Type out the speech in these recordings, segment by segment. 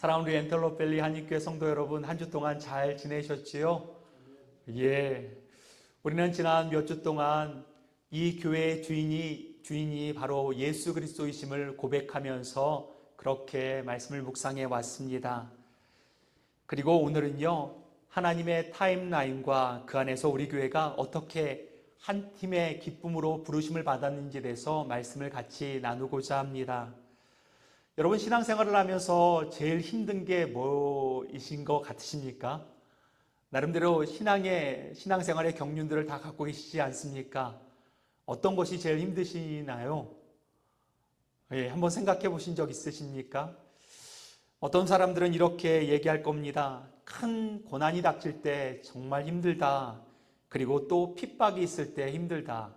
사랑하는 우리 엔텔로펠리 한인교회 성도 여러분, 한 주 동안 잘 지내셨지요? 예. 우리는 지난 몇 주 동안 이 교회의 주인이 바로 예수 그리스도이심을 고백하면서 그렇게 말씀을 묵상해 왔습니다. 그리고 오늘은요, 하나님의 타임라인과 그 안에서 우리 교회가 어떻게 한 팀의 기쁨으로 부르심을 받았는지에 대해서 말씀을 같이 나누고자 합니다. 여러분, 신앙생활을 하면서 제일 힘든 게 뭐이신 것 같으십니까? 나름대로 신앙생활의 경륜들을 다 갖고 계시지 않습니까? 어떤 것이 제일 힘드시나요? 예, 한번 생각해 보신 적 있으십니까? 어떤 사람들은 이렇게 얘기할 겁니다. 큰 고난이 닥칠 때 정말 힘들다. 그리고 또 핍박이 있을 때 힘들다.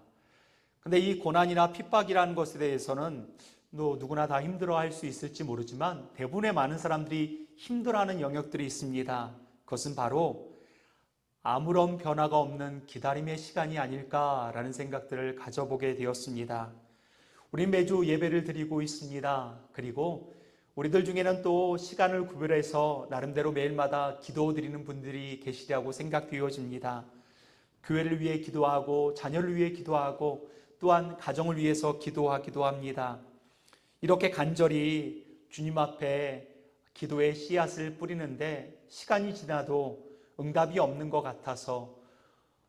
근데 이 고난이나 핍박이라는 것에 대해서는 누구나 다 힘들어할 수 있을지 모르지만 대부분의 많은 사람들이 힘들어하는 영역들이 있습니다. 그것은 바로 아무런 변화가 없는 기다림의 시간이 아닐까라는 생각들을 가져보게 되었습니다. 우리 매주 예배를 드리고 있습니다. 그리고 우리들 중에는 또 시간을 구별해서 나름대로 매일마다 기도드리는 분들이 계시리라고 생각되어집니다. 교회를 위해 기도하고 자녀를 위해 기도하고 또한 가정을 위해서 기도하기도 합니다. 이렇게 간절히 주님 앞에 기도의 씨앗을 뿌리는데 시간이 지나도 응답이 없는 것 같아서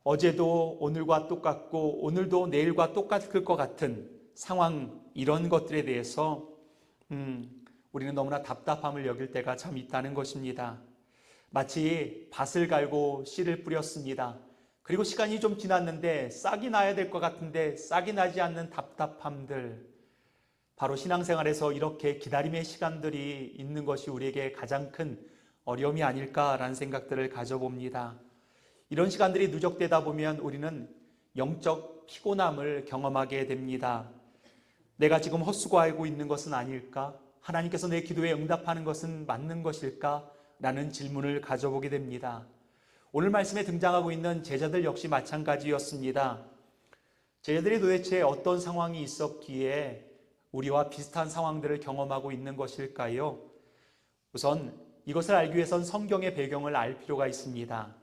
어제도 오늘과 똑같고 오늘도 내일과 똑같을 것 같은 상황, 이런 것들에 대해서 우리는 너무나 답답함을 여길 때가 참 있다는 것입니다. 마치 밭을 갈고 씨를 뿌렸습니다. 그리고 시간이 좀 지났는데 싹이 나야 될 것 같은데 싹이 나지 않는 답답함들, 바로 신앙생활에서 이렇게 기다림의 시간들이 있는 것이 우리에게 가장 큰 어려움이 아닐까라는 생각들을 가져봅니다. 이런 시간들이 누적되다 보면 우리는 영적 피곤함을 경험하게 됩니다. 내가 지금 헛수고하고 있는 것은 아닐까? 하나님께서 내 기도에 응답하는 것은 맞는 것일까? 라는 질문을 가져보게 됩니다. 오늘 말씀에 등장하고 있는 제자들 역시 마찬가지였습니다. 제자들이 도대체 어떤 상황이 있었기에 우리와 비슷한 상황들을 경험하고 있는 것일까요? 우선 이것을 알기 위해선 성경의 배경을 알 필요가 있습니다.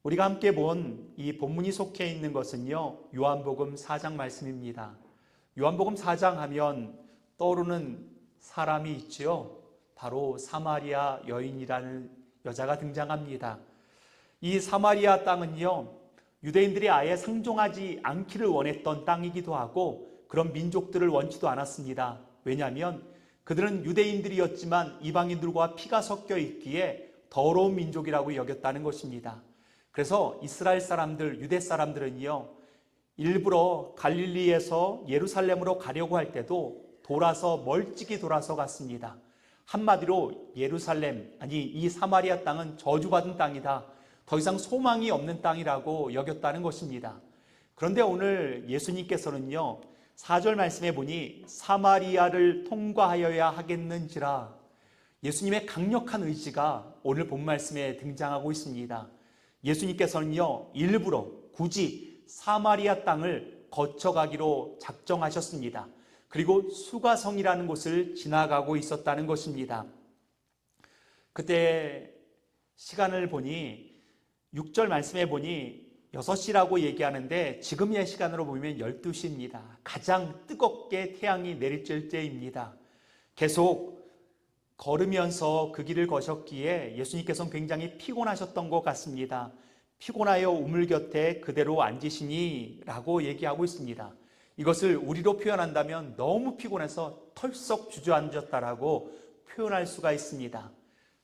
우리가 함께 본 이 본문이 속해 있는 것은요, 요한복음 4장 말씀입니다. 요한복음 4장 하면 떠오르는 사람이 있지요. 바로 사마리아 여인이라는 여자가 등장합니다. 이 사마리아 땅은요, 유대인들이 아예 상종하지 않기를 원했던 땅이기도 하고 그런 민족들을 원치도 않았습니다. 왜냐하면 그들은 유대인들이었지만 이방인들과 피가 섞여 있기에 더러운 민족이라고 여겼다는 것입니다. 그래서 이스라엘 사람들, 유대 사람들은요, 일부러 갈릴리에서 예루살렘으로 가려고 할 때도 멀찍이 돌아서 갔습니다. 한마디로 이 사마리아 땅은 저주받은 땅이다. 더 이상 소망이 없는 땅이라고 여겼다는 것입니다. 그런데 오늘 예수님께서는요, 4절 말씀해 보니 사마리아를 통과하여야 하겠는지라, 예수님의 강력한 의지가 오늘 본 말씀에 등장하고 있습니다. 예수님께서는요, 일부러 굳이 사마리아 땅을 거쳐가기로 작정하셨습니다. 그리고 수가성이라는 곳을 지나가고 있었다는 것입니다. 그때 시간을 보니 6절 말씀해 보니 6시라고 얘기하는데 지금의 시간으로 보면 12시입니다. 가장 뜨겁게 태양이 내리쬐 때입니다. 계속 걸으면서 그 길을 거셨기에 예수님께서는 굉장히 피곤하셨던 것 같습니다. 피곤하여 우물 곁에 그대로 앉으시니 라고 얘기하고 있습니다. 이것을 우리로 표현한다면 너무 피곤해서 털썩 주저앉았다라고 표현할 수가 있습니다.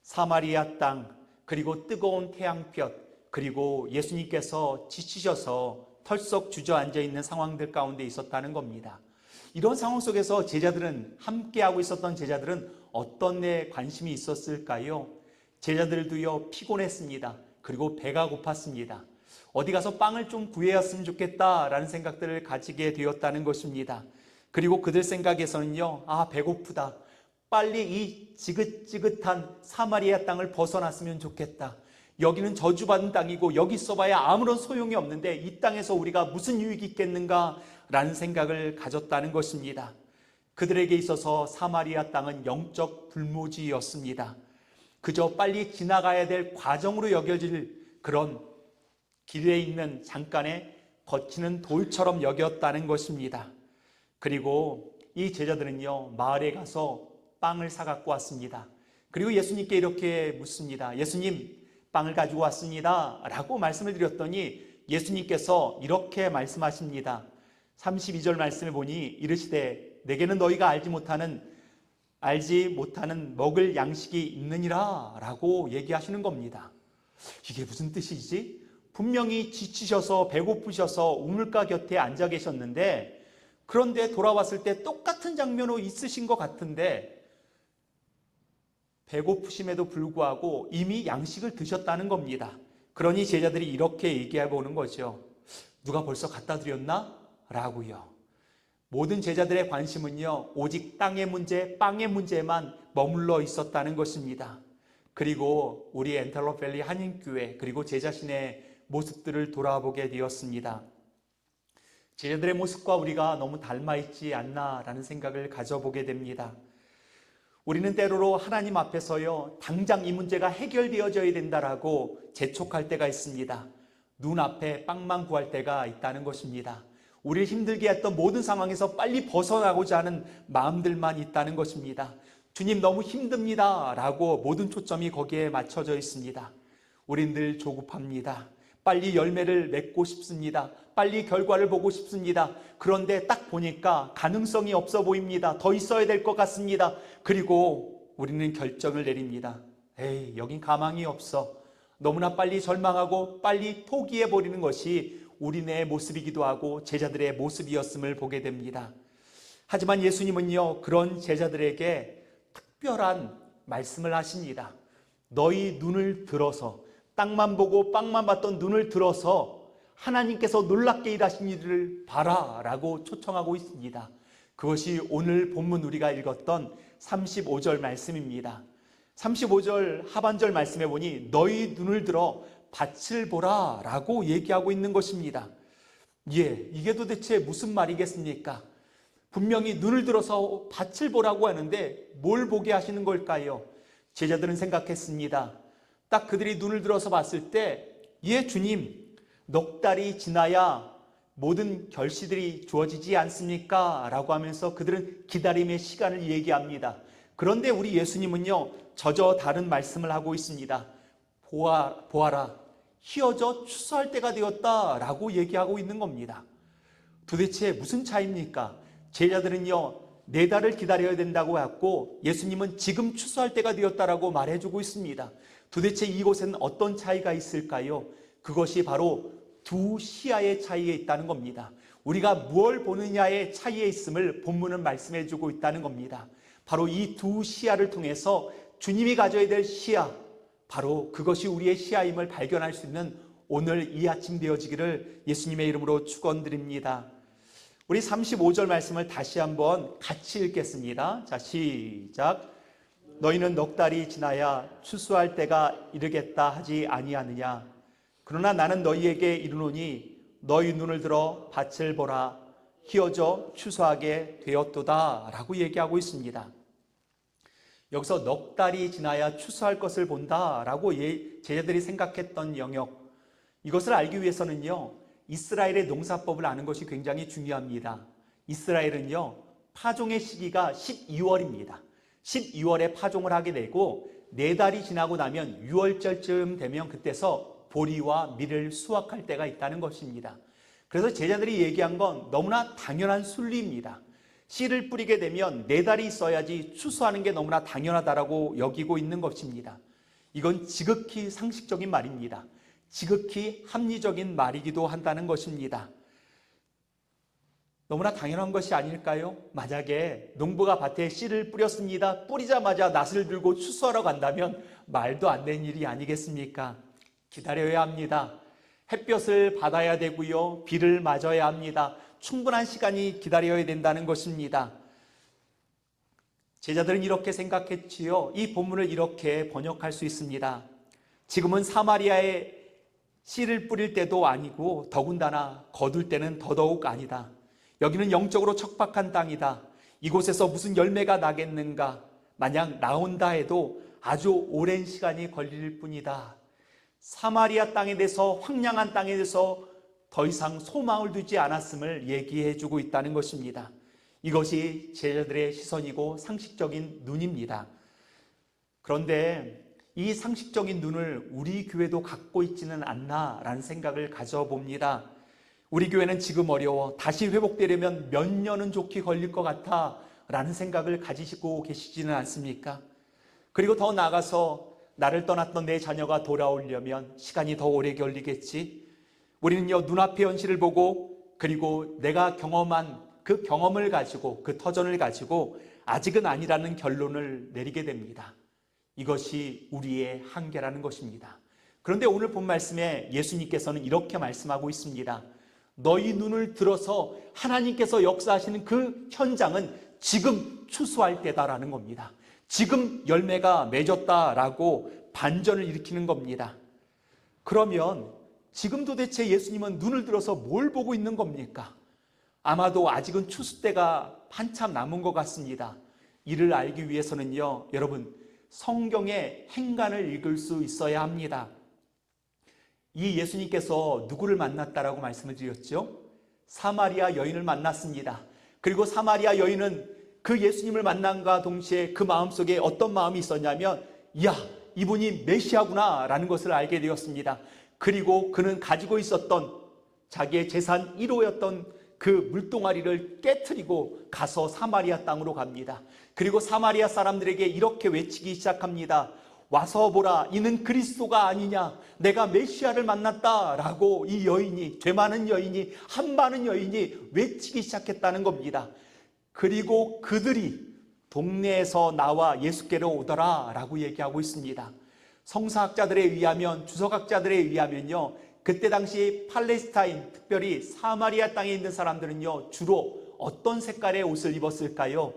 사마리아 땅, 그리고 뜨거운 태양볕, 그리고 예수님께서 지치셔서 털썩 주저앉아 있는 상황들 가운데 있었다는 겁니다. 이런 상황 속에서 함께하고 있었던 제자들은 어떤 데 관심이 있었을까요? 제자들도요, 피곤했습니다. 그리고 배가 고팠습니다. 어디 가서 빵을 좀 구해왔으면 좋겠다라는 생각들을 가지게 되었다는 것입니다. 그리고 그들 생각에서는요, 배고프다. 빨리 이 지긋지긋한 사마리아 땅을 벗어났으면 좋겠다. 여기는 저주받은 땅이고 여기 있어봐야 아무런 소용이 없는데 이 땅에서 우리가 무슨 유익이 있겠는가 라는 생각을 가졌다는 것입니다. 그들에게 있어서 사마리아 땅은 영적 불모지였습니다. 그저 빨리 지나가야 될 과정으로 여겨질 그런 길에 있는 잠깐의 거치는 돌처럼 여겼다는 것입니다. 그리고 이 제자들은요, 마을에 가서 빵을 사갖고 왔습니다. 그리고 예수님께 이렇게 묻습니다. 예수님, 빵을 가지고 왔습니다 라고 말씀을 드렸더니 예수님께서 이렇게 말씀하십니다. 32절 말씀을 보니 이르시되 내게는 너희가 알지 못하는 먹을 양식이 있느니라 라고 얘기하시는 겁니다. 이게 무슨 뜻이지? 분명히 지치셔서 배고프셔서 우물가 곁에 앉아 계셨는데, 그런데 돌아왔을 때 똑같은 장면으로 있으신 것 같은데 배고프심에도 불구하고 이미 양식을 드셨다는 겁니다. 그러니 제자들이 이렇게 얘기해 보는 거죠. 누가 벌써 갖다 드렸나? 라고요. 모든 제자들의 관심은요, 오직 땅의 문제, 빵의 문제만 머물러 있었다는 것입니다. 그리고 우리 엔텔로펠리 한인교회 그리고 제 자신의 모습들을 돌아보게 되었습니다. 제자들의 모습과 우리가 너무 닮아있지 않나라는 생각을 가져보게 됩니다. 우리는 때로로 하나님 앞에서요, 당장 이 문제가 해결되어져야 된다라고 재촉할 때가 있습니다. 눈앞에 빵만 구할 때가 있다는 것입니다. 우리를 힘들게 했던 모든 상황에서 빨리 벗어나고자 하는 마음들만 있다는 것입니다. 주님 너무 힘듭니다 라고 모든 초점이 거기에 맞춰져 있습니다. 우린 늘 조급합니다. 빨리 열매를 맺고 싶습니다. 빨리 결과를 보고 싶습니다. 그런데 딱 보니까 가능성이 없어 보입니다. 더 있어야 될 것 같습니다. 그리고 우리는 결정을 내립니다. 에이, 여긴 가망이 없어. 너무나 빨리 절망하고 빨리 포기해버리는 것이 우리네 모습이기도 하고 제자들의 모습이었음을 보게 됩니다. 하지만 예수님은요, 그런 제자들에게 특별한 말씀을 하십니다. 너희 눈을 들어서, 땅만 보고 빵만 봤던 눈을 들어서 하나님께서 놀랍게 일하신 일을 봐라 라고 초청하고 있습니다. 그것이 오늘 본문 우리가 읽었던 35절 말씀입니다. 35절 하반절 말씀에 보니 너희 눈을 들어 밭을 보라 라고 얘기하고 있는 것입니다. 이게 도대체 무슨 말이겠습니까? 분명히 눈을 들어서 밭을 보라고 하는데 뭘 보게 하시는 걸까요? 제자들은 생각했습니다. 딱 그들이 눈을 들어서 봤을 때, 주님, 넉 달이 지나야 모든 결실들이 주어지지 않습니까? 라고 하면서 그들은 기다림의 시간을 얘기합니다. 그런데 우리 예수님은요, 저저 다른 말씀을 하고 있습니다. 보아라, 휘어져 추수할 때가 되었다 라고 얘기하고 있는 겁니다. 도대체 무슨 차이입니까? 제자들은요, 4달을 기다려야 된다고 했고 예수님은 지금 추수할 때가 되었다라고 말해주고 있습니다. 도대체 이곳에는 어떤 차이가 있을까요? 그것이 바로 두 시야의 차이에 있다는 겁니다. 우리가 무엇을 보느냐의 차이에 있음을 본문은 말씀해주고 있다는 겁니다. 바로 이 두 시야를 통해서 주님이 가져야 될 시야, 바로 그것이 우리의 시야임을 발견할 수 있는 오늘 이 아침 되어지기를 예수님의 이름으로 축원드립니다. 우리 35절 말씀을 다시 한번 같이 읽겠습니다. 자, 시작. 너희는 넉 달이 지나야 추수할 때가 이르겠다 하지 아니하느냐. 그러나 나는 너희에게 이르노니 너희 눈을 들어 밭을 보라. 휘어져 추수하게 되었도다 라고 얘기하고 있습니다. 여기서 넉 달이 지나야 추수할 것을 본다라고 제자들이 생각했던 영역, 이것을 알기 위해서는요, 이스라엘의 농사법을 아는 것이 굉장히 중요합니다. 이스라엘은요, 파종의 시기가 12월입니다. 12월에 파종을 하게 되고 4달이 지나고 나면 6월절쯤 되면 그때서 보리와 밀을 수확할 때가 있다는 것입니다. 그래서 제자들이 얘기한 건 너무나 당연한 순리입니다. 씨를 뿌리게 되면 4달이 있어야지 추수하는 게 너무나 당연하다라고 여기고 있는 것입니다. 이건 지극히 상식적인 말입니다. 지극히 합리적인 말이기도 한다는 것입니다. 너무나 당연한 것이 아닐까요? 만약에 농부가 밭에 씨를 뿌렸습니다. 뿌리자마자 낫을 들고 추수하러 간다면 말도 안 되는 일이 아니겠습니까? 기다려야 합니다. 햇볕을 받아야 되고요. 비를 맞아야 합니다. 충분한 시간이 기다려야 된다는 것입니다. 제자들은 이렇게 생각했지요. 이 본문을 이렇게 번역할 수 있습니다. 지금은 사마리아에 씨를 뿌릴 때도 아니고 더군다나 거둘 때는 더더욱 아니다. 여기는 영적으로 척박한 땅이다. 이곳에서 무슨 열매가 나겠는가? 만약 나온다 해도 아주 오랜 시간이 걸릴 뿐이다. 사마리아 땅에 대해서, 황량한 땅에 대해서 더 이상 소망을 두지 않았음을 얘기해 주고 있다는 것입니다. 이것이 제자들의 시선이고 상식적인 눈입니다. 그런데 이 상식적인 눈을 우리 교회도 갖고 있지는 않나라는 생각을 가져봅니다. 우리 교회는 지금 어려워, 다시 회복되려면 몇 년은 좋게 걸릴 것 같아 라는 생각을 가지시고 계시지는 않습니까? 그리고 더 나아가서 나를 떠났던 내 자녀가 돌아오려면 시간이 더 오래 걸리겠지. 우리는요, 눈앞의 현실을 보고, 그리고 내가 경험한 그 경험을 가지고, 그 터전을 가지고 아직은 아니라는 결론을 내리게 됩니다. 이것이 우리의 한계라는 것입니다. 그런데 오늘 본 말씀에 예수님께서는 이렇게 말씀하고 있습니다. 너희 눈을 들어서 하나님께서 역사하시는 그 현장은 지금 추수할 때다라는 겁니다. 지금 열매가 맺었다라고 반전을 일으키는 겁니다. 그러면 지금 도대체 예수님은 눈을 들어서 뭘 보고 있는 겁니까? 아마도 아직은 추수 때가 한참 남은 것 같습니다. 이를 알기 위해서는요, 여러분, 성경의 행간을 읽을 수 있어야 합니다. 이 예수님께서 누구를 만났다라고 말씀을 드렸죠? 사마리아 여인을 만났습니다. 그리고 사마리아 여인은 그 예수님을 만남과 동시에 그 마음속에 어떤 마음이 있었냐면, 야, 이분이 메시아구나 라는 것을 알게 되었습니다. 그리고 그는 가지고 있었던 자기의 재산 1호였던 그 물동아리를 깨트리고 가서 사마리아 땅으로 갑니다. 그리고 사마리아 사람들에게 이렇게 외치기 시작합니다. 와서 보라, 이는 그리스도가 아니냐, 내가 메시아를 만났다라고 이 여인이, 죄 많은 여인이, 한 많은 여인이 외치기 시작했다는 겁니다. 그리고 그들이 동네에서 나와 예수께로 오더라 라고 얘기하고 있습니다. 성사학자들에 의하면, 주석학자들에 의하면요, 그때 당시 팔레스타인, 특별히 사마리아 땅에 있는 사람들은요, 주로 어떤 색깔의 옷을 입었을까요?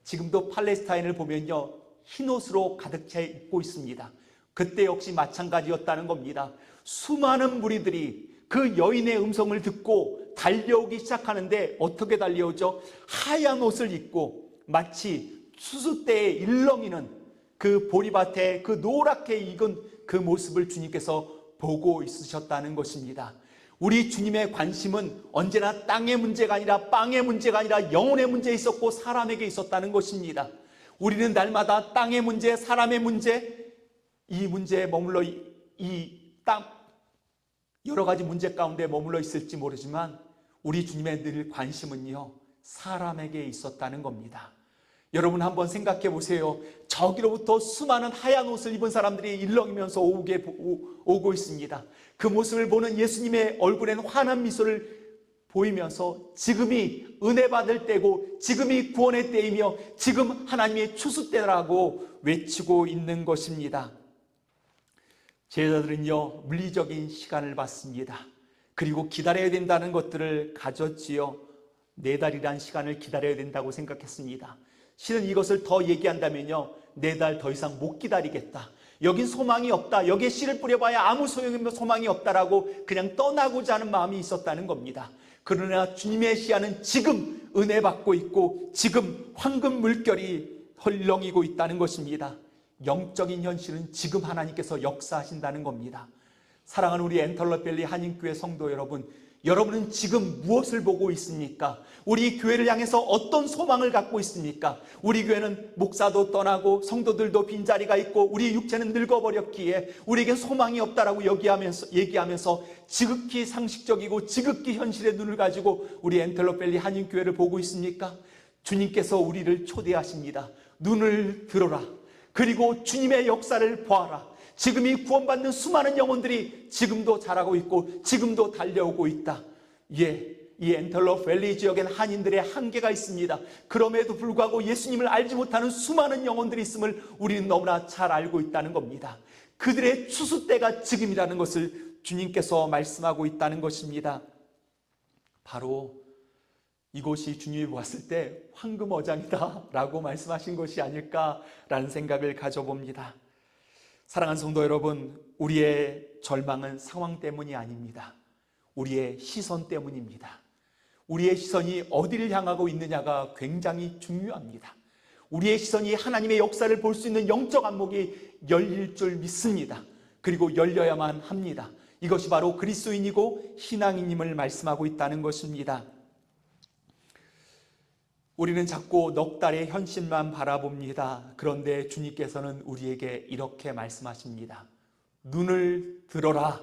지금도 팔레스타인을 보면요, 흰 옷으로 가득 채 입고 있습니다. 그때 역시 마찬가지였다는 겁니다. 수많은 무리들이 그 여인의 음성을 듣고 달려오기 시작하는데 어떻게 달려오죠? 하얀 옷을 입고 마치 추수 때에 일렁이는 그 보리밭에 그 노랗게 익은 그 모습을 주님께서 보고 있으셨다는 것입니다. 우리 주님의 관심은 언제나 땅의 문제가 아니라 빵의 문제가 아니라 영혼의 문제에 있었고 사람에게 있었다는 것입니다. 우리는 날마다 땅의 문제, 사람의 문제, 이 문제에 머물러 여러 가지 문제 가운데 머물러 있을지 모르지만 우리 주님의 늘 관심은요, 사람에게 있었다는 겁니다. 여러분 한번 생각해 보세요. 저기로부터 수많은 하얀 옷을 입은 사람들이 일렁이면서 오고 있습니다. 그 모습을 보는 예수님의 얼굴에는 환한 미소를 보이면서 지금이 은혜 받을 때고 지금이 구원의 때이며 지금 하나님의 추수 때라고 외치고 있는 것입니다. 제자들은요, 물리적인 시간을 받습니다. 그리고 기다려야 된다는 것들을 가졌지요. 4달이란 시간을 기다려야 된다고 생각했습니다. 실은 이것을 더 얘기한다면요, 4달 더 이상 못 기다리겠다, 여긴 소망이 없다, 여기에 씨를 뿌려봐야 아무 소망이 없다라고 그냥 떠나고자 하는 마음이 있었다는 겁니다. 그러나 주님의 시야는 지금 은혜 받고 있고 지금 황금 물결이 헐렁이고 있다는 것입니다. 영적인 현실은 지금 하나님께서 역사하신다는 겁니다. 사랑하는 우리 엔터러밸리 한인교회 성도 여러분, 여러분은 지금 무엇을 보고 있습니까? 우리 교회를 향해서 어떤 소망을 갖고 있습니까? 우리 교회는 목사도 떠나고 성도들도 빈자리가 있고 우리 육체는 늙어버렸기에 우리에겐 소망이 없다라고 얘기하면서 지극히 상식적이고 지극히 현실의 눈을 가지고 우리 엔터러밸리 한인교회를 보고 있습니까? 주님께서 우리를 초대하십니다. 눈을 들어라. 그리고 주님의 역사를 보아라. 지금 이 구원받는 수많은 영혼들이 지금도 자라고 있고 지금도 달려오고 있다. 예, 이 엔터러밸리 지역엔 한인들의 한계가 있습니다. 그럼에도 불구하고 예수님을 알지 못하는 수많은 영혼들이 있음을 우리는 너무나 잘 알고 있다는 겁니다. 그들의 추수 때가 지금이라는 것을 주님께서 말씀하고 있다는 것입니다. 바로 이곳이 주님이 보았을 때 황금어장이다 라고 말씀하신 것이 아닐까라는 생각을 가져봅니다. 사랑하는 성도 여러분, 우리의 절망은 상황 때문이 아닙니다. 우리의 시선 때문입니다. 우리의 시선이 어디를 향하고 있느냐가 굉장히 중요합니다. 우리의 시선이 하나님의 역사를 볼 수 있는 영적 안목이 열릴 줄 믿습니다. 그리고 열려야만 합니다. 이것이 바로 그리스도인이고 신앙인임을 말씀하고 있다는 것입니다. 우리는 자꾸 넉 달의 현실만 바라봅니다. 그런데 주님께서는 우리에게 이렇게 말씀하십니다. 눈을 들어라.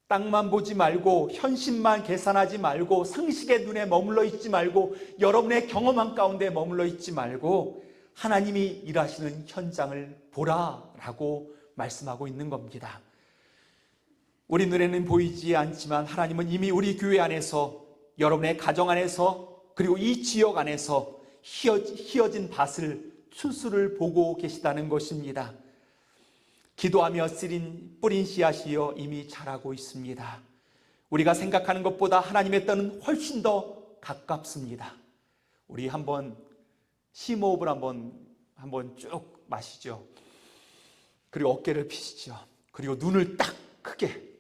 땅만 보지 말고 현실만 계산하지 말고 상식의 눈에 머물러 있지 말고 여러분의 경험한 가운데 머물러 있지 말고 하나님이 일하시는 현장을 보라라고 말씀하고 있는 겁니다. 우리 눈에는 보이지 않지만 하나님은 이미 우리 교회 안에서, 여러분의 가정 안에서, 그리고 이 지역 안에서 휘어진 밭을, 추수를 보고 계시다는 것입니다. 기도하며 뿌린 씨앗이여 이미 자라고 있습니다. 우리가 생각하는 것보다 하나님의 뜻은 훨씬 더 가깝습니다. 우리 한번 심호흡을 한번 쭉 마시죠. 그리고 어깨를 펴시죠. 그리고 눈을 딱 크게,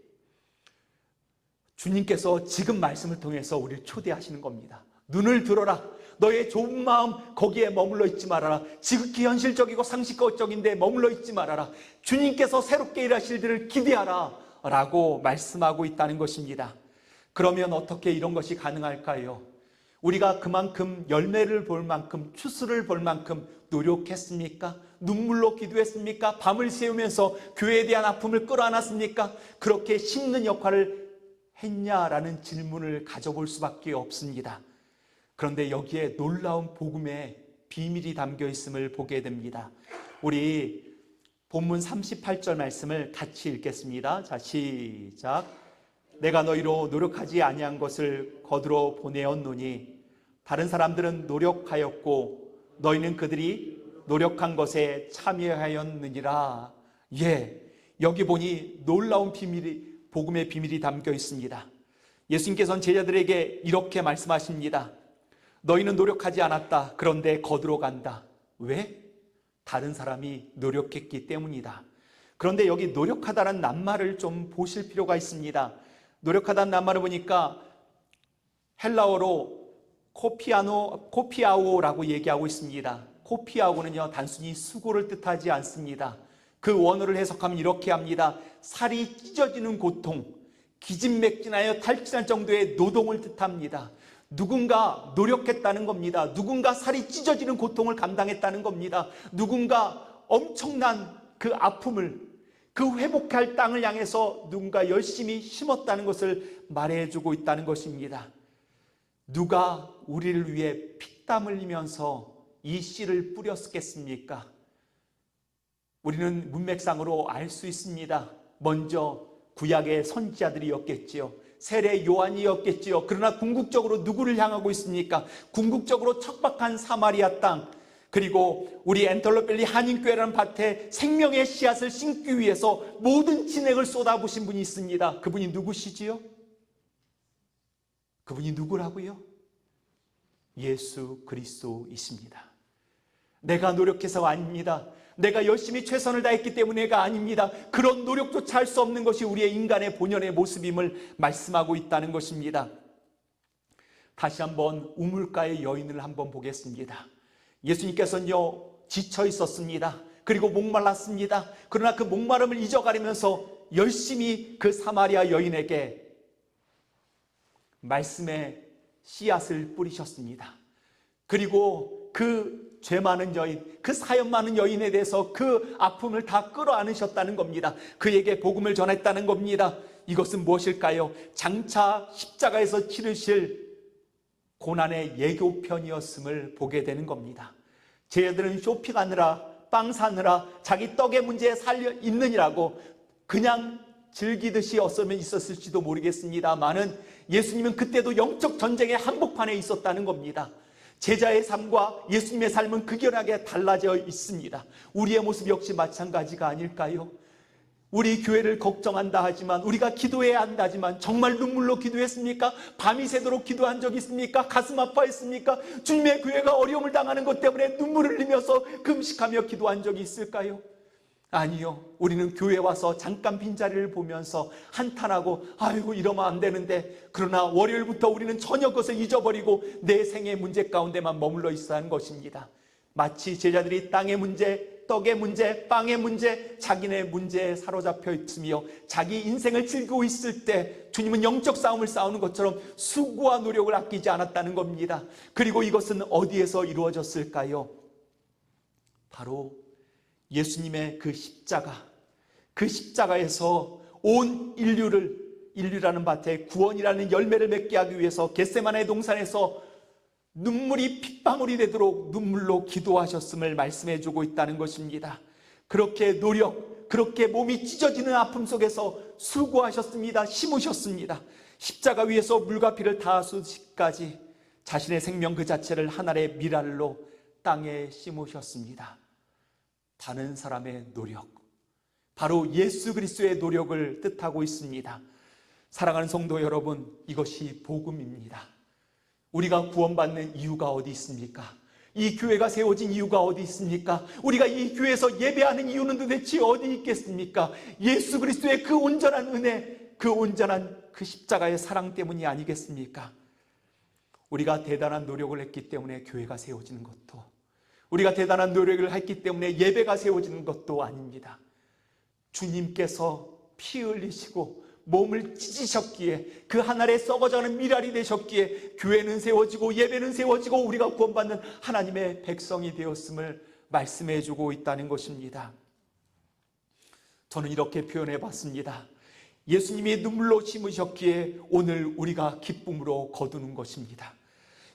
주님께서 지금 말씀을 통해서 우리를 초대하시는 겁니다. 눈을 들어라. 너의 좁은 마음 거기에 머물러 있지 말아라. 지극히 현실적이고 상식적인 데 머물러 있지 말아라. 주님께서 새롭게 일하실 일을 기대하라 라고 말씀하고 있다는 것입니다. 그러면 어떻게 이런 것이 가능할까요? 우리가 그만큼 열매를 볼 만큼, 추수를 볼 만큼 노력했습니까? 눈물로 기도했습니까? 밤을 새우면서 교회에 대한 아픔을 끌어안았습니까? 그렇게 심는 역할을 했냐라는 질문을 가져볼 수밖에 없습니다. 그런데 여기에 놀라운 복음의 비밀이 담겨 있음을 보게 됩니다. 우리 본문 38절 말씀을 같이 읽겠습니다. 자, 시작. 내가 너희로 노력하지 아니한 것을 거두러 보내었노니 다른 사람들은 노력하였고 너희는 그들이 노력한 것에 참여하였느니라. 예, 여기 보니 놀라운 복음의 비밀이 담겨 있습니다. 예수님께서는 제자들에게 이렇게 말씀하십니다. 너희는 노력하지 않았다. 그런데 거두러 간다. 왜? 다른 사람이 노력했기 때문이다. 그런데 여기 노력하다라는 낱말을 좀 보실 필요가 있습니다. 노력하다는 낱말을 보니까 헬라어로 코피아오라고 얘기하고 있습니다. 코피아오는요, 단순히 수고를 뜻하지 않습니다. 그 원어를 해석하면 이렇게 합니다. 살이 찢어지는 고통, 기진맥진하여 탈진할 정도의 노동을 뜻합니다. 누군가 노력했다는 겁니다. 누군가 살이 찢어지는 고통을 감당했다는 겁니다. 누군가 엄청난 그 아픔을, 그 회복할 땅을 향해서 누군가 열심히 심었다는 것을 말해주고 있다는 것입니다. 누가 우리를 위해 피땀 흘리면서 이 씨를 뿌렸겠습니까? 우리는 문맥상으로 알 수 있습니다. 먼저 구약의 선지자들이었겠지요. 세례 요한이었겠지요. 그러나 궁극적으로 누구를 향하고 있습니까? 궁극적으로 척박한 사마리아 땅, 그리고 우리 엔텔로밸리 한인교회라는 밭에 생명의 씨앗을 심기 위해서 모든 진액을 쏟아부으신 분이 있습니다. 그분이 누구시지요? 그분이 누구라고요? 예수 그리스도이십니다. 내가 노력해서가 아닙니다. 내가 열심히 최선을 다했기 때문에가 아닙니다. 그런 노력조차 할 수 없는 것이 우리의 인간의 본연의 모습임을 말씀하고 있다는 것입니다. 다시 한번 우물가의 여인을 한번 보겠습니다. 예수님께서는요, 지쳐 있었습니다. 그리고 목말랐습니다. 그러나 그 목마름을 잊어가려면서 열심히 그 사마리아 여인에게 말씀의 씨앗을 뿌리셨습니다. 그리고 그 죄 많은 여인, 그 사연 많은 여인에 대해서 그 아픔을 다 끌어안으셨다는 겁니다. 그에게 복음을 전했다는 겁니다. 이것은 무엇일까요? 장차 십자가에서 치르실 고난의 예고편이었음을 보게 되는 겁니다. 쟤들은 쇼핑하느라, 빵 사느라, 자기 떡의 문제에 살려 있느니라고 그냥 즐기듯이 어쩌면 있었을지도 모르겠습니다만은 예수님은 그때도 영적 전쟁의 한복판에 있었다는 겁니다. 제자의 삶과 예수님의 삶은 극연하게 달라져 있습니다. 우리의 모습 역시 마찬가지가 아닐까요? 우리 교회를 걱정한다 하지만, 우리가 기도해야 한다지만 정말 눈물로 기도했습니까? 밤이 새도록 기도한 적 있습니까? 가슴 아파했습니까? 주님의 교회가 어려움을 당하는 것 때문에 눈물을 흘리면서 금식하며 기도한 적이 있을까요? 아니요, 우리는 교회 와서 잠깐 빈자리를 보면서 한탄하고 아이고 이러면 안 되는데, 그러나 월요일부터 우리는 전혀 그것을 잊어버리고 내 생의 문제 가운데만 머물러 있어야 하는 것입니다. 마치 제자들이 땅의 문제, 떡의 문제, 빵의 문제, 자기네 문제에 사로잡혀 있으며 자기 인생을 즐기고 있을 때 주님은 영적 싸움을 싸우는 것처럼 수고와 노력을 아끼지 않았다는 겁니다. 그리고 이것은 어디에서 이루어졌을까요? 바로 예수님의 그 십자가, 그 십자가에서 온 인류라는 밭에 구원이라는 열매를 맺게 하기 위해서 겟세마네 동산에서 눈물이 핏방울이 되도록 눈물로 기도하셨음을 말씀해 주고 있다는 것입니다. 그렇게 그렇게 몸이 찢어지는 아픔 속에서 수고하셨습니다. 심으셨습니다. 십자가 위에서 물과 피를 다 쏟으시기까지 자신의 생명 그 자체를 한 알의 밀알로 땅에 심으셨습니다. 다른 사람의 노력, 바로 예수 그리스도의 노력을 뜻하고 있습니다. 사랑하는 성도 여러분, 이것이 복음입니다. 우리가 구원받는 이유가 어디 있습니까? 이 교회가 세워진 이유가 어디 있습니까? 우리가 이 교회에서 예배하는 이유는 도대체 어디 있겠습니까? 예수 그리스도의 그 온전한 은혜, 그 온전한 그 십자가의 사랑 때문이 아니겠습니까? 우리가 대단한 노력을 했기 때문에 교회가 세워지는 것도, 우리가 대단한 노력을 했기 때문에 예배가 세워지는 것도 아닙니다. 주님께서 피 흘리시고 몸을 찢으셨기에, 그 하늘에 썩어가는 밀알이 되셨기에 교회는 세워지고 예배는 세워지고 우리가 구원받는 하나님의 백성이 되었음을 말씀해 주고 있다는 것입니다. 저는 이렇게 표현해 봤습니다. 예수님이 눈물로 심으셨기에 오늘 우리가 기쁨으로 거두는 것입니다.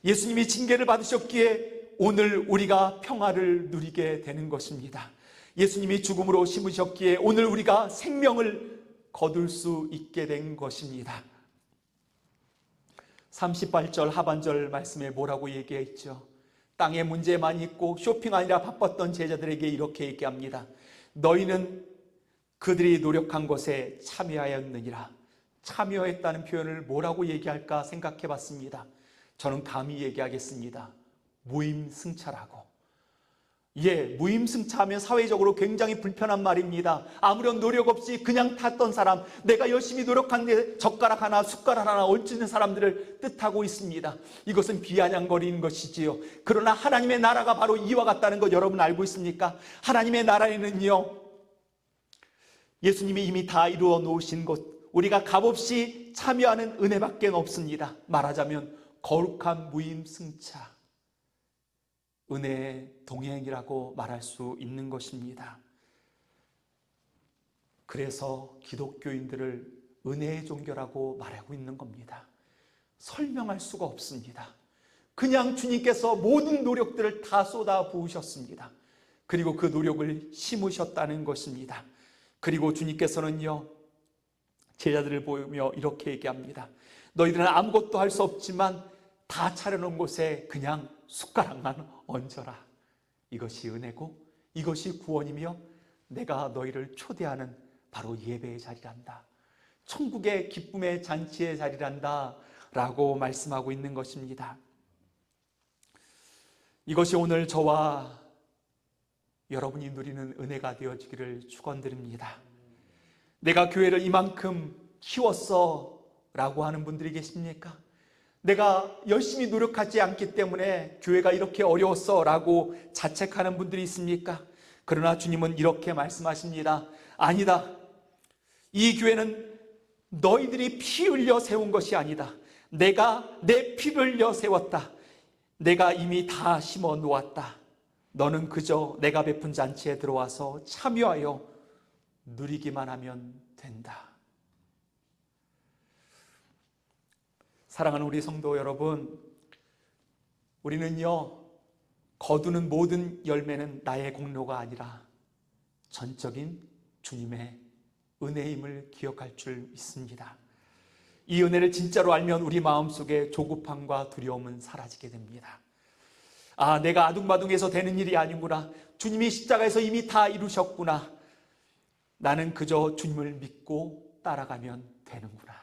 예수님이 징계를 받으셨기에 오늘 우리가 평화를 누리게 되는 것입니다. 예수님이 죽음으로 심으셨기에 오늘 우리가 생명을 거둘 수 있게 된 것입니다. 38절 하반절 말씀에 뭐라고 얘기했죠? 땅의 문제만 있고 쇼핑하느라 바빴던 제자들에게 이렇게 얘기합니다. 너희는 그들이 노력한 것에 참여하였느니라. 참여했다는 표현을 뭐라고 얘기할까 생각해 봤습니다. 저는 감히 얘기하겠습니다. 무임승차라고. 무임승차하면 사회적으로 굉장히 불편한 말입니다. 아무런 노력 없이 그냥 탔던 사람, 내가 열심히 노력한데 젓가락 하나 숟가락 하나 얹는 사람들을 뜻하고 있습니다. 이것은 비아냥거리는 것이지요. 그러나 하나님의 나라가 바로 이와 같다는 것 여러분 알고 있습니까? 하나님의 나라에는요, 예수님이 이미 다 이루어 놓으신 것, 우리가 값없이 참여하는 은혜밖에 없습니다. 말하자면 거룩한 무임승차, 은혜의 동행이라고 말할 수 있는 것입니다. 그래서 기독교인들을 은혜의 종교라고 말하고 있는 겁니다. 설명할 수가 없습니다. 그냥 주님께서 모든 노력들을 다 쏟아 부으셨습니다. 그리고 그 노력을 심으셨다는 것입니다. 그리고 주님께서는요, 제자들을 보며 이렇게 얘기합니다. 너희들은 아무것도 할 수 없지만 다 차려놓은 곳에 그냥 숟가락만 얹어라. 이것이 은혜고 이것이 구원이며 내가 너희를 초대하는 바로 예배의 자리란다. 천국의 기쁨의 잔치의 자리란다 라고 말씀하고 있는 것입니다. 이것이 오늘 저와 여러분이 누리는 은혜가 되어지기를 축원드립니다. 내가 교회를 이만큼 키웠어 라고 하는 분들이 계십니까? 내가 열심히 노력하지 않기 때문에 교회가 이렇게 어려웠어 라고 자책하는 분들이 있습니까? 그러나 주님은 이렇게 말씀하십니다. 아니다. 이 교회는 너희들이 피 흘려 세운 것이 아니다. 내가 내 피를 흘려 세웠다. 내가 이미 다 심어 놓았다. 너는 그저 내가 베푼 잔치에 들어와서 참여하여 누리기만 하면 된다. 사랑하는 우리 성도 여러분, 우리는요, 거두는 모든 열매는 나의 공로가 아니라 전적인 주님의 은혜임을 기억할 줄 믿습니다. 이 은혜를 진짜로 알면 우리 마음속에 조급함과 두려움은 사라지게 됩니다. 아, 내가 아둥바둥해서 되는 일이 아니구나. 주님이 십자가에서 이미 다 이루셨구나. 나는 그저 주님을 믿고 따라가면 되는구나.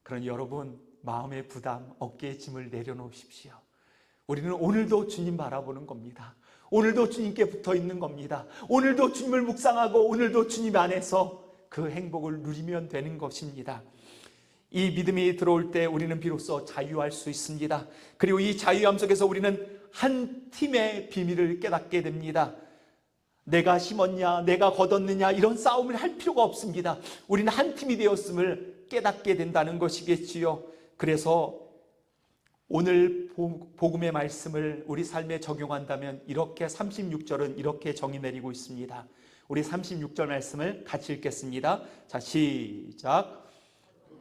그러니 여러분, 마음의 부담, 어깨의 짐을 내려놓으십시오. 우리는 오늘도 주님 바라보는 겁니다. 오늘도 주님께 붙어 있는 겁니다. 오늘도 주님을 묵상하고 오늘도 주님 안에서 그 행복을 누리면 되는 것입니다. 이 믿음이 들어올 때 우리는 비로소 자유할 수 있습니다. 그리고 이 자유함 속에서 우리는 한 팀의 비밀을 깨닫게 됩니다. 내가 심었냐, 내가 거뒀느냐 이런 싸움을 할 필요가 없습니다. 우리는 한 팀이 되었음을 깨닫게 된다는 것이겠지요. 그래서 오늘 복음의 말씀을 우리 삶에 적용한다면 이렇게 36절은 이렇게 정의 내리고 있습니다. 우리 36절 말씀을 같이 읽겠습니다. 자, 시작.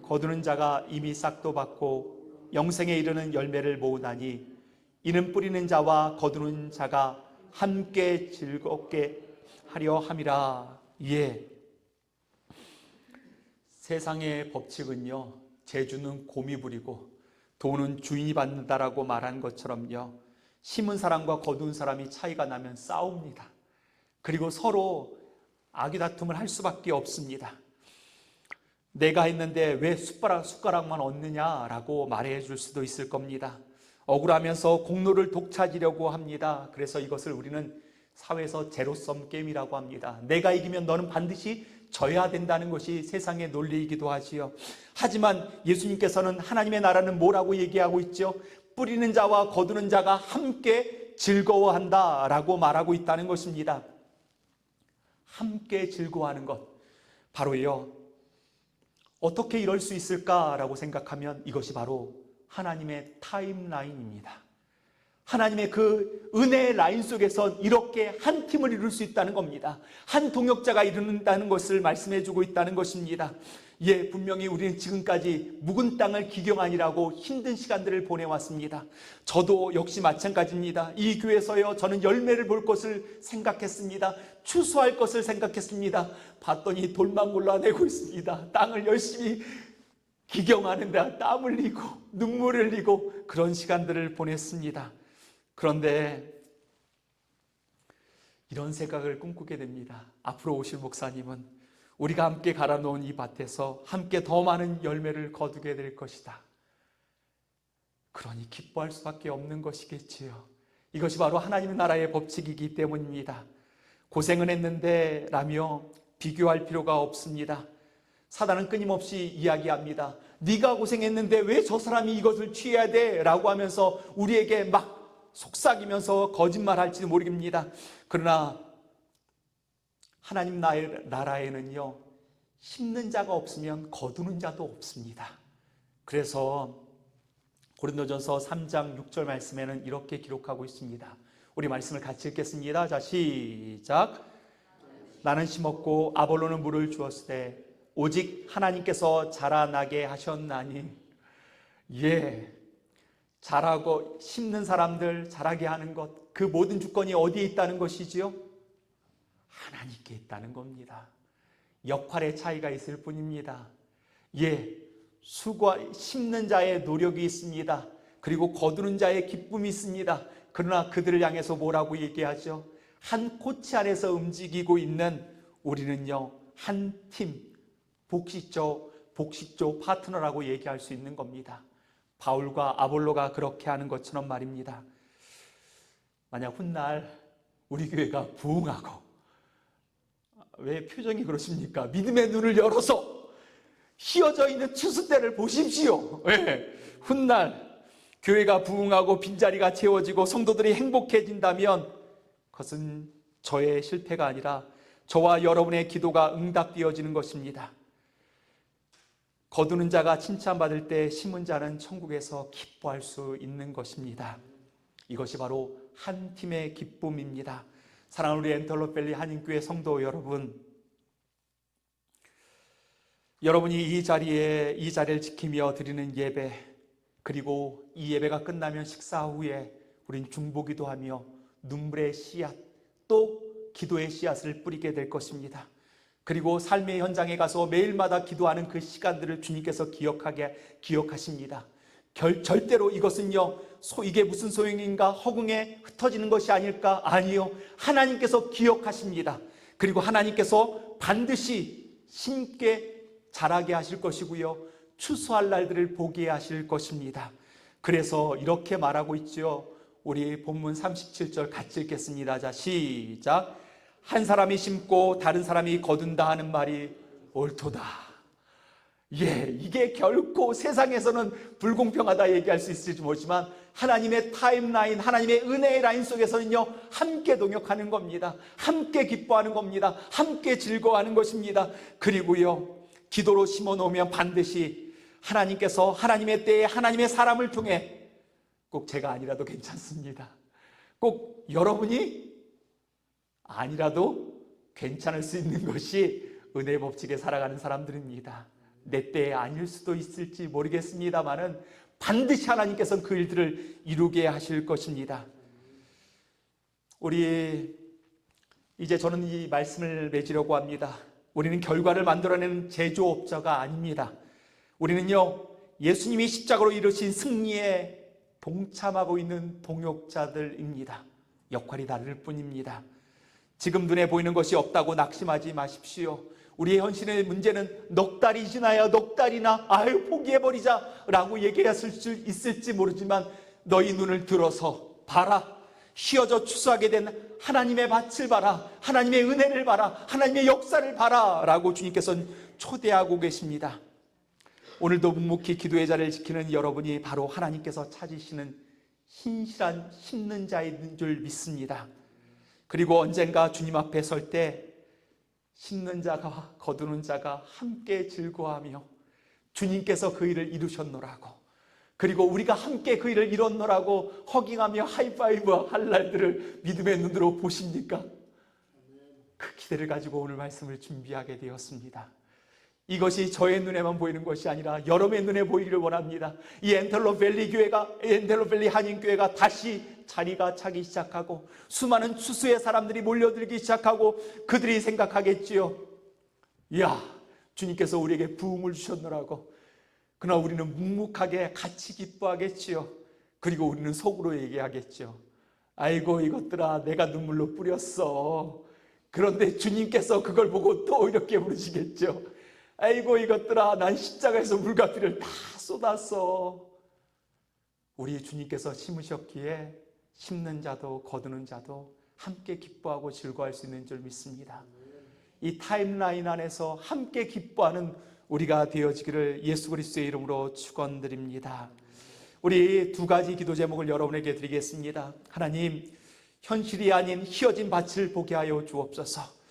거두는 자가 이미 싹도 받고 영생에 이르는 열매를 모으나니 이는 뿌리는 자와 거두는 자가 함께 즐겁게 하려 함이라. 예. 세상의 법칙은요, 재주는 곰이 부리고 돈은 주인이 받는다라고 말한 것처럼요, 심은 사람과 거둔 사람이 차이가 나면 싸웁니다. 그리고 서로 아기다툼을 할 수밖에 없습니다. 내가 했는데 왜 숟가락만 얻느냐라고 말해 줄 수도 있을 겁니다. 억울하면서 공로를 독차지려고 합니다. 그래서 이것을 우리는 사회에서 제로섬 게임이라고 합니다. 내가 이기면 너는 반드시 져야 된다는 것이 세상의 논리이기도 하지요. 하지만 예수님께서는 하나님의 나라는 뭐라고 얘기하고 있죠? 뿌리는 자와 거두는 자가 함께 즐거워한다라고 말하고 있다는 것입니다. 함께 즐거워하는 것, 바로요, 어떻게 이럴 수 있을까라고 생각하면 이것이 바로 하나님의 타임라인입니다. 하나님의 그 은혜의 라인 속에서 이렇게 한 팀을 이룰 수 있다는 겁니다. 한 동역자가 이룬다는 것을 말씀해 주고 있다는 것입니다. 예, 분명히 우리는 지금까지 묵은 땅을 기경하니라고 힘든 시간들을 보내왔습니다. 저도 역시 마찬가지입니다. 이 교회에서요, 저는 열매를 볼 것을 생각했습니다. 추수할 것을 생각했습니다. 봤더니 돌만 골라내고 있습니다. 땅을 열심히 기경하는데 땀 흘리고 눈물 흘리고 그런 시간들을 보냈습니다. 그런데 이런 생각을 꿈꾸게 됩니다. 앞으로 오실 목사님은 우리가 함께 갈아놓은 이 밭에서 함께 더 많은 열매를 거두게 될 것이다. 그러니 기뻐할 수밖에 없는 것이겠지요. 이것이 바로 하나님의 나라의 법칙이기 때문입니다. 고생은 했는데 라며 비교할 필요가 없습니다. 사단은 끊임없이 이야기합니다. 네가 고생했는데 왜 저 사람이 이것을 취해야 돼? 라고 하면서 우리에게 막 속삭이면서 거짓말할지도 모릅니다. 그러나 하나님 나라에는요, 심는 자가 없으면 거두는 자도 없습니다. 그래서 고린도전서 3장 6절 말씀에는 이렇게 기록하고 있습니다. 우리 말씀을 같이 읽겠습니다. 자, 시작. 나는 심었고 아볼로는 물을 주었으되 오직 하나님께서 자라나게 하셨나니. 예, 자라고 심는 사람들 자라게 하는 것, 그 모든 주권이 어디에 있다는 것이지요? 하나님께 있다는 겁니다. 역할의 차이가 있을 뿐입니다. 예, 심는 자의 노력이 있습니다. 그리고 거두는 자의 기쁨이 있습니다. 그러나 그들을 향해서 뭐라고 얘기하죠? 한 코치 안에서 움직이고 있는 우리는요, 한 팀, 복식조 파트너라고 얘기할 수 있는 겁니다. 바울과 아볼로가 그렇게 하는 것처럼 말입니다. 만약 훗날 우리 교회가 부흥하고, 왜 표정이 그러십니까? 믿음의 눈을 열어서 휘어져 있는 추수대를 보십시오. 왜? 훗날 교회가 부흥하고 빈자리가 채워지고 성도들이 행복해진다면 그것은 저의 실패가 아니라 저와 여러분의 기도가 응답되어지는 것입니다. 거두는 자가 칭찬받을 때 심은 자는 천국에서 기뻐할 수 있는 것입니다. 이것이 바로 한 팀의 기쁨입니다. 사랑하는 우리 엔터로펠리 한인교회 성도 여러분, 여러분이 이 자리를 지키며 드리는 예배, 그리고 이 예배가 끝나면 식사 후에 우린 중보기도 하며 눈물의 씨앗, 또 기도의 씨앗을 뿌리게 될 것입니다. 그리고 삶의 현장에 가서 매일마다 기도하는 그 시간들을 주님께서 기억하십니다. 절대로 이것은요, 이게 무슨 소용인가, 허공에 흩어지는 것이 아닐까? 아니요, 하나님께서 기억하십니다. 그리고 하나님께서 반드시 심게 자라게 하실 것이고요, 추수할 날들을 보게 하실 것입니다. 그래서 이렇게 말하고 있죠. 우리 본문 37절 같이 읽겠습니다. 자, 시작. 한 사람이 심고 다른 사람이 거둔다 하는 말이 옳도다. 예, 이게 결코 세상에서는 불공평하다 얘기할 수 있을지 모르지만 하나님의 타임라인, 하나님의 은혜의 라인 속에서는요, 함께 동역하는 겁니다. 함께 기뻐하는 겁니다. 함께 즐거워하는 것입니다. 그리고요, 기도로 심어놓으면 반드시 하나님께서 하나님의 때에 하나님의 사람을 통해, 꼭 제가 아니라도 괜찮습니다. 꼭 여러분이 아니라도 괜찮을 수 있는 것이 은혜 법칙에 살아가는 사람들입니다. 내 때에 아닐 수도 있을지 모르겠습니다만은 반드시 하나님께서는 그 일들을 이루게 하실 것입니다. 우리 이제 저는 이 말씀을 맺으려고 합니다. 우리는 결과를 만들어내는 제조업자가 아닙니다. 우리는요, 예수님이 십자가로 이루신 승리에 동참하고 있는 동역자들입니다. 역할이 다를 뿐입니다. 지금 눈에 보이는 것이 없다고 낙심하지 마십시오. 우리의 현실의 문제는 넉 달이 지나야 넉 달이나 아유 포기해버리자 라고 얘기했을 수 있을지 모르지만 너희 눈을 들어서 봐라. 휘어져 추수하게 된 하나님의 밭을 봐라. 하나님의 은혜를 봐라. 하나님의 역사를 봐라 라고 주님께서는 초대하고 계십니다. 오늘도 묵묵히 기도의 자리를 지키는 여러분이 바로 하나님께서 찾으시는 신실한 심는 자인 줄 믿습니다. 그리고 언젠가 주님 앞에 설 때 심는 자가 거두는 자가 함께 즐거워하며 주님께서 그 일을 이루셨노라고, 그리고 우리가 함께 그 일을 이뤘노라고 허깅하며 하이파이브 할 날들을 믿음의 눈으로 보십니까? 그 기대를 가지고 오늘 말씀을 준비하게 되었습니다. 이것이 저의 눈에만 보이는 것이 아니라 여러분의 눈에 보이기를 원합니다. 이 엔텔로 밸리 한인교회가 다시 자리가 차기 시작하고 수많은 추수의 사람들이 몰려들기 시작하고 그들이 생각하겠지요. 이야, 주님께서 우리에게 부흥을 주셨노라고. 그러나 우리는 묵묵하게 같이 기뻐하겠지요. 그리고 우리는 속으로 얘기하겠죠. 아이고 이것들아, 내가 눈물로 뿌렸어. 그런데 주님께서 그걸 보고 또 이렇게 부르시겠죠. 아이고 이것들아, 난 십자가에서 물과 피를 다 쏟았어. 우리 주님께서 심으셨기에 심는 자도 거두는 자도 함께 기뻐하고 즐거워할 수 있는 줄 믿습니다. 이 타임라인 안에서 함께 기뻐하는 우리가 되어지기를 예수 그리스도의 이름으로 축원드립니다. 우리 두 가지 기도 제목을 여러분에게 드리겠습니다. 하나님, 현실이 아닌 휘어진 밭을 보게 하여 주옵소서.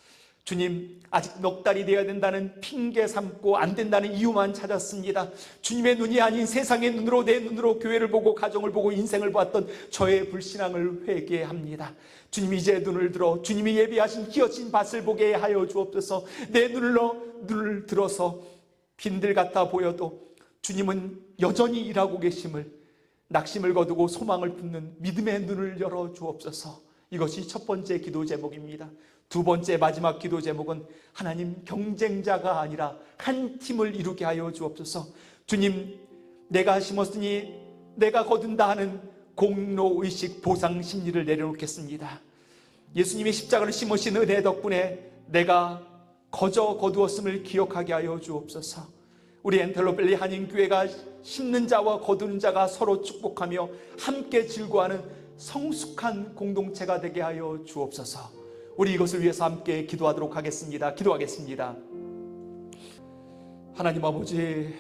주님, 아직 넉 달이 되어야 된다는 핑계 삼고 안 된다는 이유만 찾았습니다. 주님의 눈이 아닌 세상의 눈으로, 내 눈으로 교회를 보고 가정을 보고 인생을 봤던 저의 불신앙을 회개합니다. 주님, 이제 눈을 들어 주님이 예비하신 휘어진 밭을 보게 하여 주옵소서. 내 눈을 들어서 빈들 같아 보여도 주님은 여전히 일하고 계심을, 낙심을 거두고 소망을 품는 믿음의 눈을 열어 주옵소서. 이것이 첫 번째 기도 제목입니다. 두 번째 마지막 기도 제목은 하나님, 경쟁자가 아니라 한 팀을 이루게 하여 주옵소서. 주님, 내가 심었으니 내가 거둔다 하는 공로의식, 보상 심리를 내려놓겠습니다. 예수님이 십자가를 심으신 은혜 덕분에 내가 거저 거두었음을 기억하게 하여 주옵소서. 우리 엔텔로밸리 한인교회가 심는 자와 거두는 자가 서로 축복하며 함께 즐거워하는 성숙한 공동체가 되게 하여 주옵소서. 우리 이것을 위해서 함께 기도하도록 하겠습니다. 기도하겠습니다. 하나님 아버지,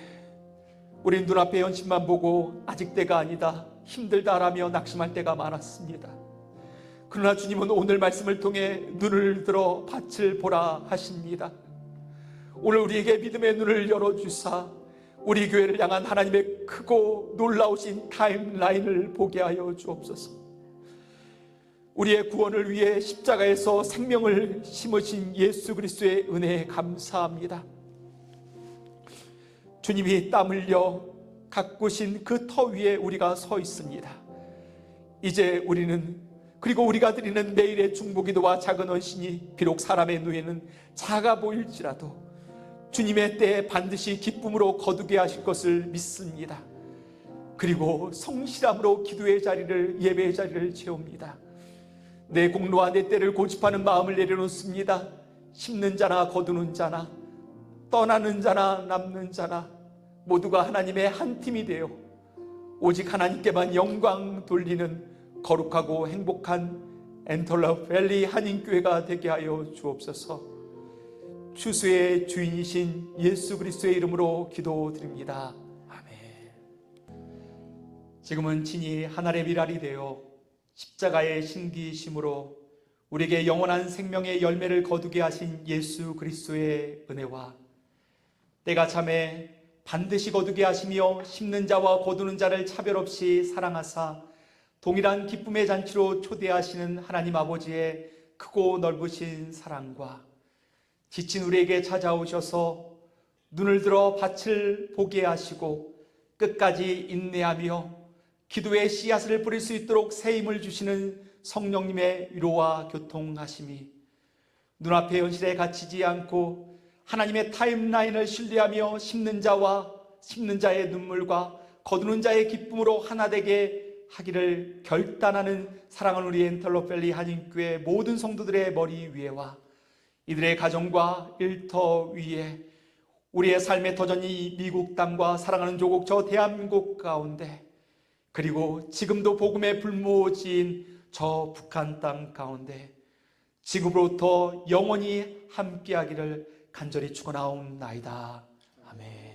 우리 눈앞의 현실만 보고 아직 때가 아니다, 힘들다라며 낙심할 때가 많았습니다. 그러나 주님은 오늘 말씀을 통해 눈을 들어 밭을 보라 하십니다. 오늘 우리에게 믿음의 눈을 열어주사 우리 교회를 향한 하나님의 크고 놀라우신 타임라인을 보게 하여 주옵소서. 우리의 구원을 위해 십자가에서 생명을 심으신 예수 그리스도의 은혜에 감사합니다. 주님이 땀 흘려 가꾸신 그 터 위에 우리가 서 있습니다. 이제 우리는, 그리고 우리가 드리는 매일의 중보기도와 작은 헌신이 비록 사람의 눈에는 작아 보일지라도 주님의 때에 반드시 기쁨으로 거두게 하실 것을 믿습니다. 그리고 성실함으로 기도의 자리를, 예배의 자리를 채웁니다. 내 공로와 내 때를 고집하는 마음을 내려놓습니다. 심는 자나 거두는 자나 떠나는 자나 남는 자나 모두가 하나님의 한 팀이 되어 오직 하나님께만 영광 돌리는 거룩하고 행복한 엔털러밸리 한인교회가 되게 하여 주옵소서. 추수의 주인이신 예수 그리스도의 이름으로 기도드립니다. 아멘. 지금은 친히 하늘의 미랄이 되어 십자가의 신기심으로 우리에게 영원한 생명의 열매를 거두게 하신 예수 그리스도의 은혜와 때가 참에 반드시 거두게 하시며 심는 자와 거두는 자를 차별 없이 사랑하사 동일한 기쁨의 잔치로 초대하시는 하나님 아버지의 크고 넓으신 사랑과 지친 우리에게 찾아오셔서 눈을 들어 밭을 보게 하시고 끝까지 인내하며 기도의 씨앗을 뿌릴 수 있도록 새 힘을 주시는 성령님의 위로와 교통하심이 눈앞의 현실에 갇히지 않고 하나님의 타임라인을 신뢰하며 심는 자와 심는 자의 눈물과 거두는 자의 기쁨으로 하나 되게 하기를 결단하는 사랑하는 우리 엔털러밸리 한인교회 모든 성도들의 머리 위에와 이들의 가정과 일터 위에 우리의 삶의 터전이 미국 땅과 사랑하는 조국 저 대한민국 가운데 그리고 지금도 복음의 불모지인 저 북한 땅 가운데 지금으로부터 영원히 함께하기를 간절히 축원하옵나이다. 아멘.